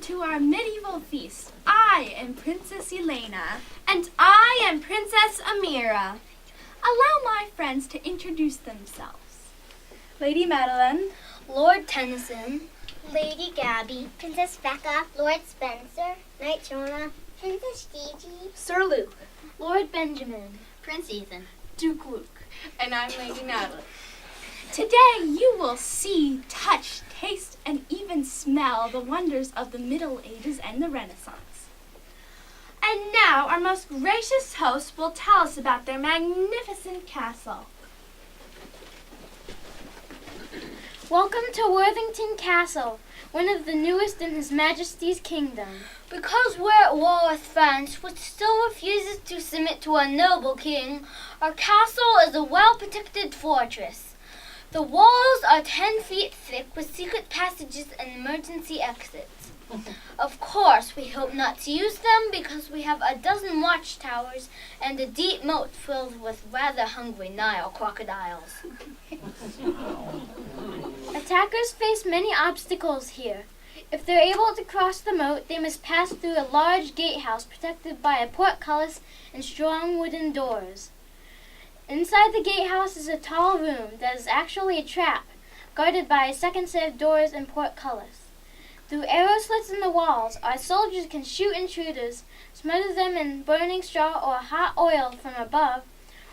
to our medieval feast. I am Princess Elena. And I am Princess Amira. Allow my friends to introduce themselves. Lady Madeline. Lord Tennyson. Lady Gabby. Princess Becca. Lord Spencer. Knight Jonah. Princess Gigi. Sir Luke. Lord Benjamin. Prince Ethan. Duke Luke. And I'm Lady Madeline. Today you will see, touch, taste, and even smell the wonders of the Middle Ages and the Renaissance. And now our most gracious host will tell us about their magnificent castle. Welcome to Worthington Castle, one of the newest in His Majesty's kingdom. Because we're at war with France, which still refuses to submit to a noble king, our castle is a well-protected fortress. The walls are 10 feet thick with secret passages and emergency exits. Of course, we hope not to use them because we have a dozen watchtowers and a deep moat filled with rather hungry Nile crocodiles. Attackers face many obstacles here. If they're able to cross the moat, they must pass through a large gatehouse protected by a portcullis and strong wooden doors. Inside the gatehouse is a tall room that is actually a trap, guarded by a second set of doors and portcullis. Through arrow slits in the walls, our soldiers can shoot intruders, smother them in burning straw or hot oil from above,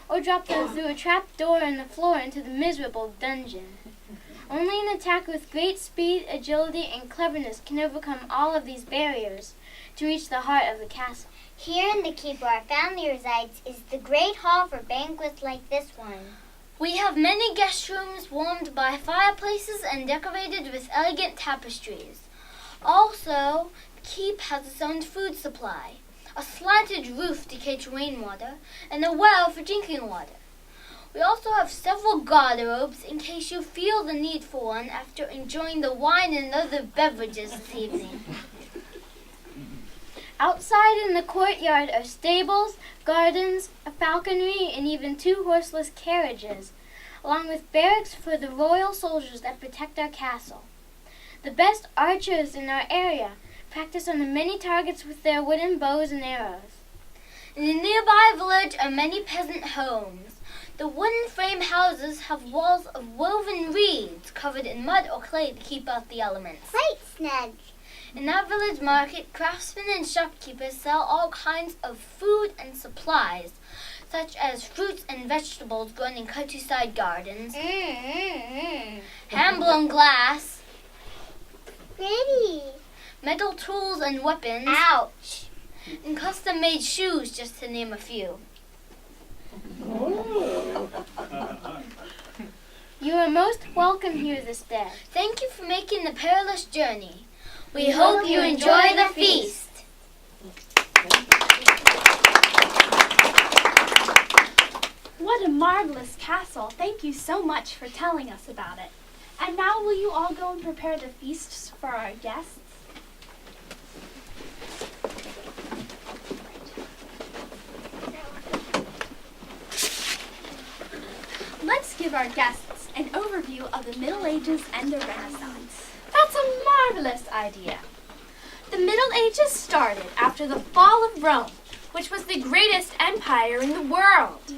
or drop them through a trap door in the floor into the miserable dungeon. Only an attacker with great speed, agility, and cleverness can overcome all of these barriers to reach the heart of the castle. Here in the keep where our family resides is the great hall for banquets like this one. We have many guest rooms warmed by fireplaces and decorated with elegant tapestries. Also, the keep has its own food supply, a slanted roof to catch rainwater, and a well for drinking water. We also have several garderobes in case you feel the need for one after enjoying the wine and other beverages this evening. Outside in the courtyard are stables, gardens, a falconry, and even 2 horseless carriages, along with barracks for the royal soldiers that protect our castle. The best archers in our area practice on the many targets with their wooden bows and arrows. In the nearby village are many peasant homes. The wooden frame houses have walls of woven reeds covered in mud or clay to keep out the elements. Quite snug. In our village market, craftsmen and shopkeepers sell all kinds of food and supplies, such as fruits and vegetables grown in countryside gardens, hand-blown glass, Pretty. metal tools and weapons, Ouch. and custom-made shoes, just to name a few. You are most welcome here this day. Thank you for making the perilous journey. We hope you enjoy the feast. What a marvelous castle. Thank you so much for telling us about it. And now will you all go and prepare the feasts for our guests? Let's give our guests an overview of the Middle Ages and the Renaissance. That's a marvelous idea. The Middle Ages started after the fall of Rome, which was the greatest empire in the world.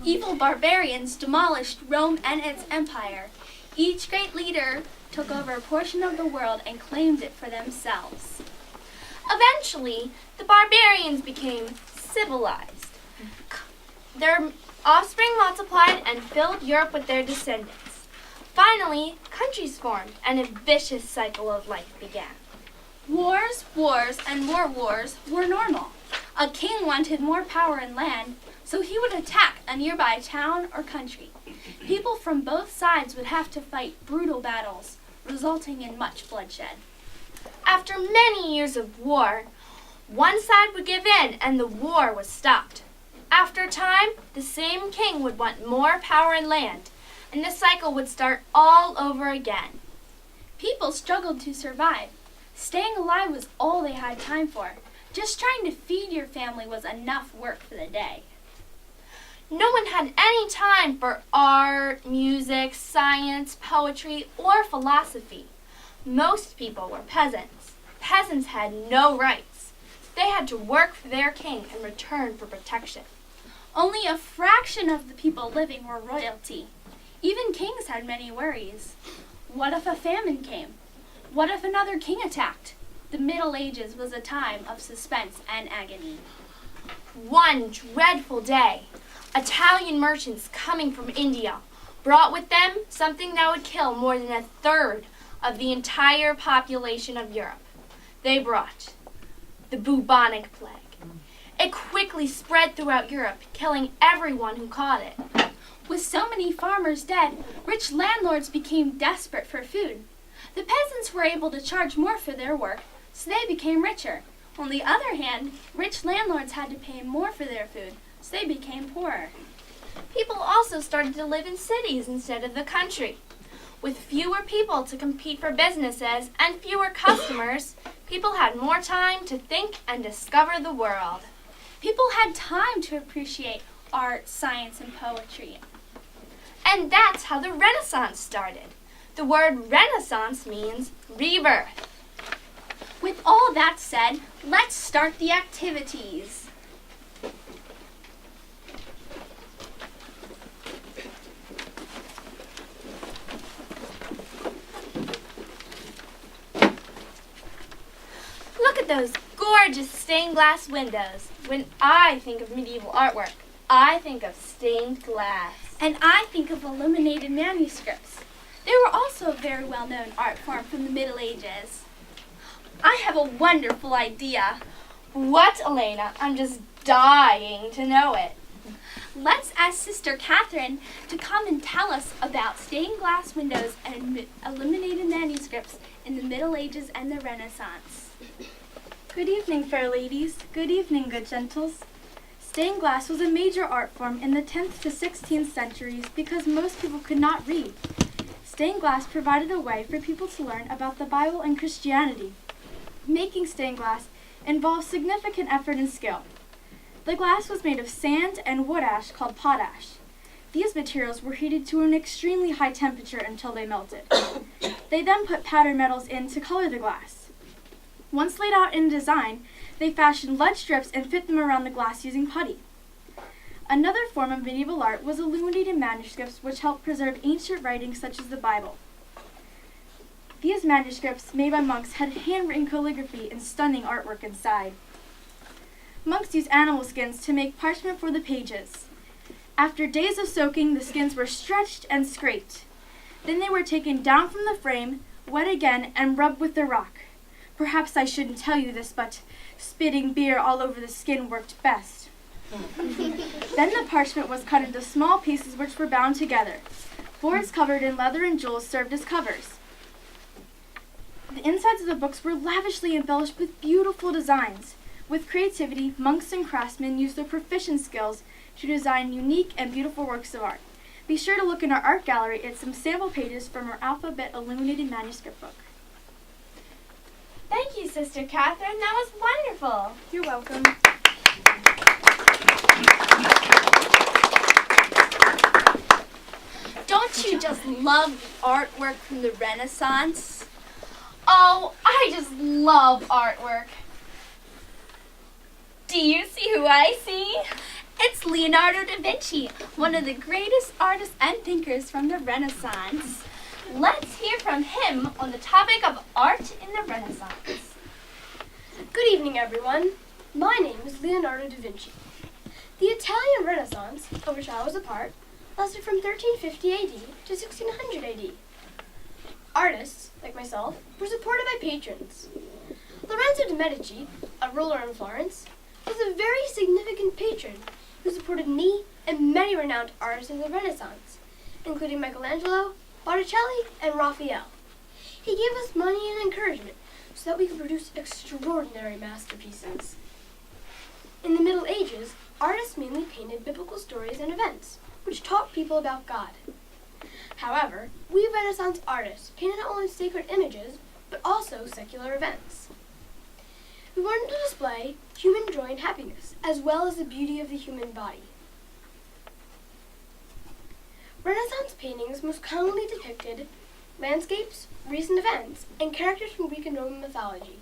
Evil barbarians demolished Rome and its empire. Each great leader took over a portion of the world and claimed it for themselves. Eventually, the barbarians became civilized. Their offspring multiplied and filled Europe with their descendants. Finally, countries formed, and a vicious cycle of life began. Wars, and more wars were normal. A king wanted more power and land, so he would attack a nearby town or country. People from both sides would have to fight brutal battles, resulting in much bloodshed. After many years of war, one side would give in and the war was stopped. After a time, the same king would want more power and land, and the cycle would start all over again. People struggled to survive. Staying alive was all they had time for. Just trying to feed your family was enough work for the day. No one had any time for art, music, science, poetry, or philosophy. Most people were peasants. Peasants had no rights. They had to work for their king in return for protection. Only a fraction of the people living were royalty. Even kings had many worries. What if a famine came? What if another king attacked? The Middle Ages was a time of suspense and agony. One dreadful day, Italian merchants coming from India brought with them something that would kill more than a third of the entire population of Europe. They brought the bubonic plague. It quickly spread throughout Europe, killing everyone who caught it. With so many farmers dead, rich landlords became desperate for food. The peasants were able to charge more for their work, so they became richer. On the other hand, rich landlords had to pay more for their food, so they became poorer. People also started to live in cities instead of the country. With fewer people to compete for businesses and fewer customers, people had more time to think and discover the world. People had time to appreciate art, science, and poetry. And that's how the Renaissance started. The word Renaissance means rebirth. With all that said, let's start the activities. Look at those gorgeous stained glass windows. When I think of medieval artwork, I think of stained glass. And I think of illuminated manuscripts. They were also a very well-known art form from the Middle Ages. I have a wonderful idea. What, Elena? I'm just dying to know it. Let's ask Sister Catherine to come and tell us about stained glass windows and illuminated manuscripts in the Middle Ages and the Renaissance. Good evening, fair ladies. Good evening, good gentles. Stained glass was a major art form in the 10th to 16th centuries because most people could not read. Stained glass provided a way for people to learn about the Bible and Christianity. Making stained glass involved significant effort and skill. The glass was made of sand and wood ash called potash. These materials were heated to an extremely high temperature until they melted. They then put powdered metals in to color the glass. Once laid out in design, they fashioned lead strips and fit them around the glass using putty. Another form of medieval art was illuminated manuscripts, which helped preserve ancient writings such as the Bible. These manuscripts, made by monks, had handwritten calligraphy and stunning artwork inside. Monks used animal skins to make parchment for the pages. After days of soaking, the skins were stretched and scraped. Then they were taken down from the frame, wet again, and rubbed with the rock. Perhaps I shouldn't tell you this, but spitting beer all over the skin worked best. Then the parchment was cut into small pieces which were bound together. Boards covered in leather and jewels served as covers. The insides of the books were lavishly embellished with beautiful designs. With creativity, monks and craftsmen used their proficient skills to design unique and beautiful works of art. Be sure to look in our art gallery at some sample pages from our alphabet illuminated manuscript book. Thank you, Sister Catherine. That was wonderful. You're welcome. Don't you just love the artwork from the Renaissance? Oh, I just love artwork. Do you see who I see? It's Leonardo da Vinci, one of the greatest artists and thinkers from the Renaissance. Let's hear from him on the topic of art in the Renaissance. Good evening, everyone. My name is Leonardo da Vinci. The Italian Renaissance, of which I was a part, lasted from 1350 AD to 1600 AD. Artists, like myself, were supported by patrons. Lorenzo de' Medici, a ruler in Florence, was a very significant patron who supported me and many renowned artists of the Renaissance, including Michelangelo, Botticelli, and Raphael. He gave us money and encouragement so that we could produce extraordinary masterpieces. In the Middle Ages, artists mainly painted biblical stories and events, which taught people about God. However, we Renaissance artists painted not only sacred images, but also secular events. We wanted to display human joy and happiness, as well as the beauty of the human body. Renaissance paintings most commonly depicted landscapes, recent events, and characters from Greek and Roman mythology.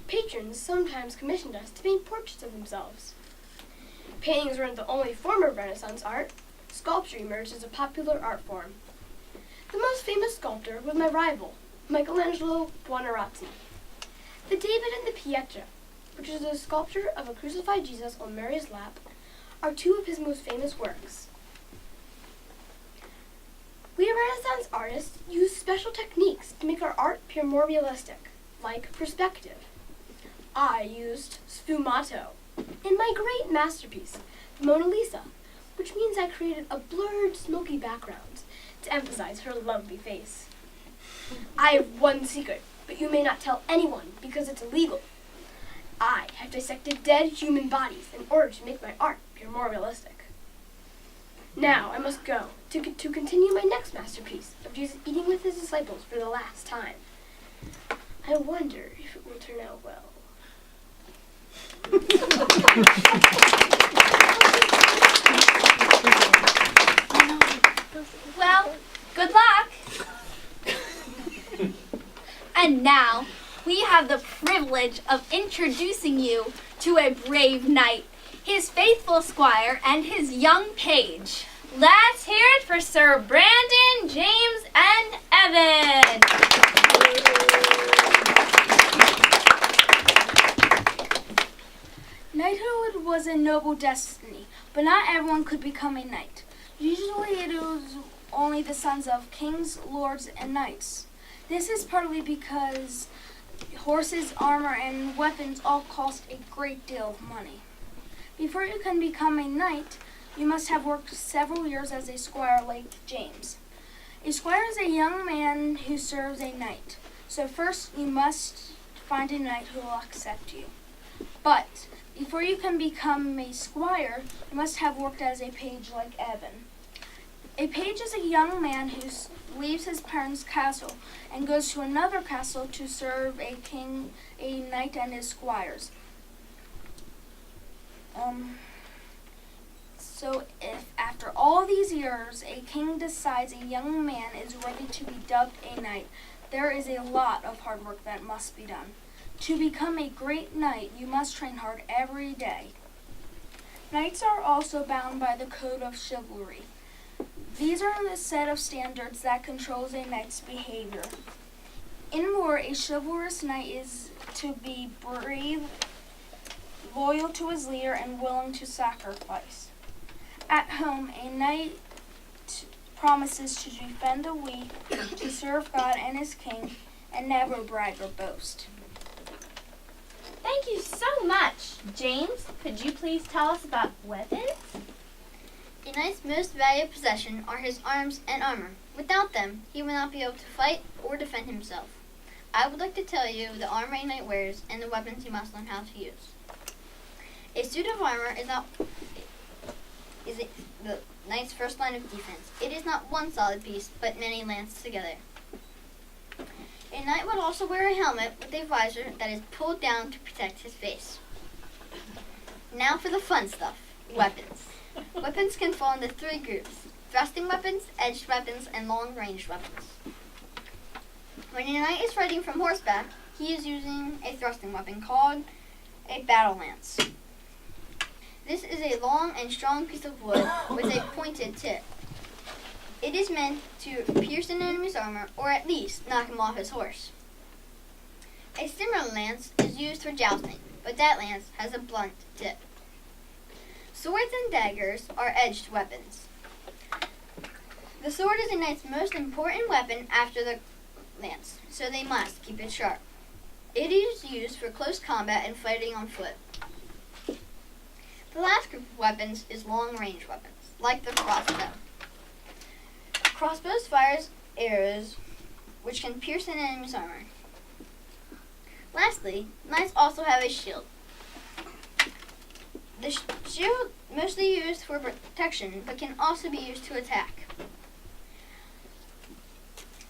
Patrons sometimes commissioned us to paint portraits of themselves. Paintings weren't the only form of Renaissance art. Sculpture emerged as a popular art form. The most famous sculptor was my rival, Michelangelo Buonarroti. The David and the Pietà, which is a sculpture of a crucified Jesus on Mary's lap, are two of his most famous works. We Renaissance artists use special techniques to make our art appear more realistic, like perspective. I used sfumato in my great masterpiece, the Mona Lisa, which means I created a blurred, smoky background to emphasize her lovely face. I have one secret, but you may not tell anyone because it's illegal. I have dissected dead human bodies in order to make my art appear more realistic. Now I must go to continue my next masterpiece of Jesus eating with his disciples for the last time. I wonder if it will turn out well. Well, good luck. And now, we have the privilege of introducing you to a brave knight, his faithful squire, and his young page. Let's hear it for Sir Brandon, James, and Evan. Knighthood was a noble destiny, but not everyone could become a knight. Usually it was only the sons of kings, lords, and knights. This is partly because horses, armor, and weapons all cost a great deal of money. Before you can become a knight, you must have worked several years as a squire like James. A squire is a young man who serves a knight. So first you must find a knight who will accept you. But before you can become a squire, you must have worked as a page like Evan. A page is a young man who leaves his parents' castle and goes to another castle to serve a king, a knight, and his squires. So if after all these years a king decides a young man is ready to be dubbed a knight, there is a lot of hard work that must be done. To become a great knight, you must train hard every day. Knights are also bound by the code of chivalry. These are the set of standards that controls a knight's behavior. In war, a chivalrous knight is to be brave, loyal to his leader, and willing to sacrifice. At home, a knight promises to defend the weak, to serve God and his king, and never brag or boast. Thank you so much. James, could you please tell us about weapons? A knight's most valued possession are his arms and armor. Without them, he will not be able to fight or defend himself. I would like to tell you the armor a knight wears and the weapons he must learn how to use. A suit of armor is the knight's first line of defense. It is not one solid piece, but many lanced together. A knight would also wear a helmet with a visor that is pulled down to protect his face. Now for the fun stuff, weapons. Weapons can fall into three groups: thrusting weapons, edged weapons, and long-range weapons. When a knight is fighting from horseback, he is using a thrusting weapon called a battle lance. This is a long and strong piece of wood with a pointed tip. It is meant to pierce an enemy's armor, or at least knock him off his horse. A similar lance is used for jousting, but that lance has a blunt tip. Swords and daggers are edged weapons. The sword is a knight's most important weapon after the lance, so they must keep it sharp. It is used for close combat and fighting on foot. The last group of weapons is long-range weapons, like the crossbow. Crossbows fires arrows which can pierce an enemy's armor. Lastly, knights also have a shield. The shield mostly used for protection, but can also be used to attack.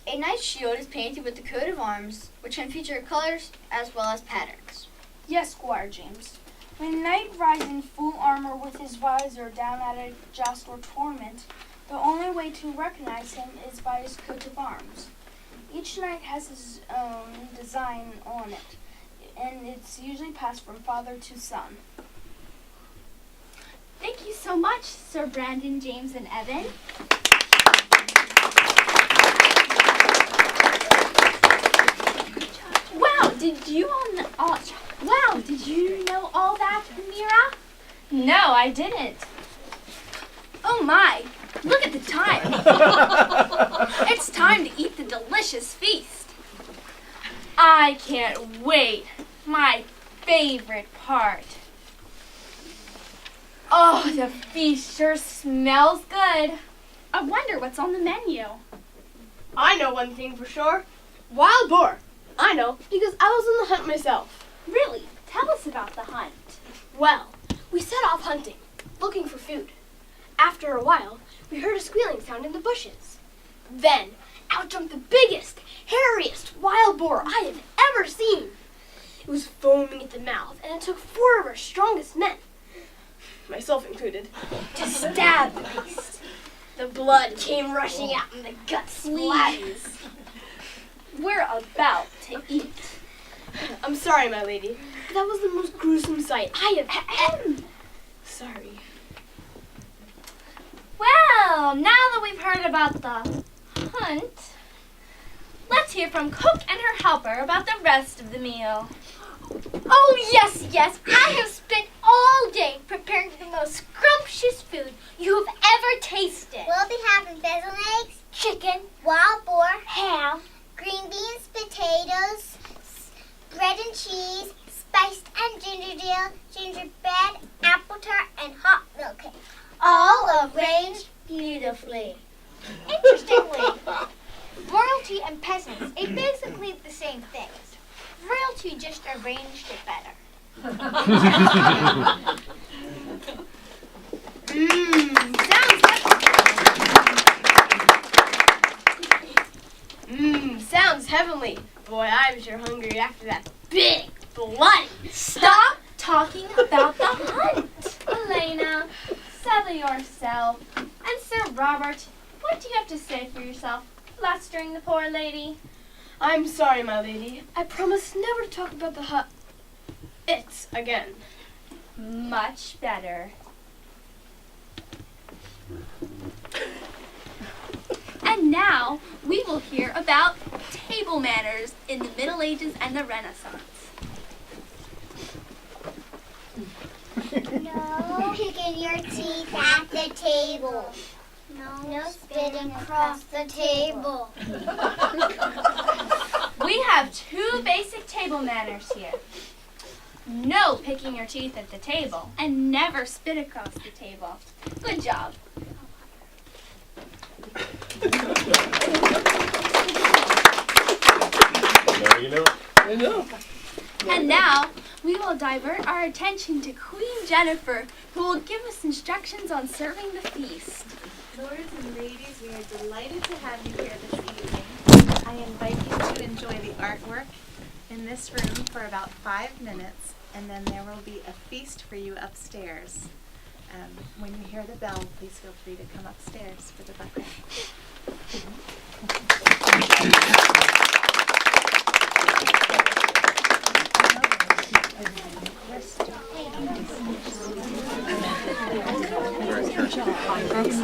A knight's shield is painted with the coat of arms, which can feature colors as well as patterns. Yes, Squire James. When a knight rides in full armor with his visor down at a joust or tournament, the only way to recognize him is by his coat of arms. Each knight has his own design on it, and it's usually passed from father to son. Thank you so much, Sir Brandon, James, and Evan. Wow, did you know all that, Mira? No, I didn't. Oh my, look at the time. It's time to eat the delicious feast. I can't wait. My favorite part. Oh, the feast sure smells good. I wonder what's on the menu. I know one thing for sure. Wild boar. I know, because I was on the hunt myself. Really? Tell us about the hunt. Well, we set off hunting, looking for food. After a while, we heard a squealing sound in the bushes. Then, out jumped the biggest, hairiest wild boar I have ever seen. It was foaming at the mouth, and it took 4 of our strongest men, myself included, to stab the beast. The blood came rushing out and the guts splattered. We're about to eat. I'm sorry, my lady, but that was the most gruesome sight I have ever. Sorry. Well, now that we've heard about the hunt, let's hear from cook and her helper about the rest of the meal. Oh, yes, yes. I have spent all day preparing the most scrumptious food you have ever tasted. We'll be having pheasant eggs, Chicken, wild boar, ham, green beans, potatoes, bread and cheese, spiced and gingerbread, apple tart, and hot milk cake. all arranged beautifully. Interestingly, royalty and peasants are basically the same things. Royalty just arranged it better. Sounds heavenly. Boy, I'm sure hungry after that big blood. Stop talking about the hunt. Elena, settle yourself. And Sir Robert, what do you have to say for yourself, blustering the poor lady? I'm sorry, my lady. I promise never to talk about the It's again. Much better. And now we will hear about table manners in the Middle Ages and the Renaissance. No picking your teeth at the table. No spitting across the table. We have 2 basic table manners here. No picking your teeth at the table. And never spit across the table. Good job. I know. And now we will divert our attention to Queen Jennifer, who will give us instructions on serving the feast. Lords and ladies, we are delighted to have you here this evening. I invite you to enjoy the artwork in this room for about 5 minutes, and then there will be a feast for you upstairs. When you hear the bell, please feel free to come upstairs for the buffet.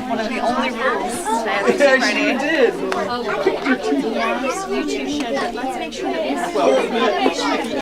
One of the only rules. I actually did. You two should, but let's make sure that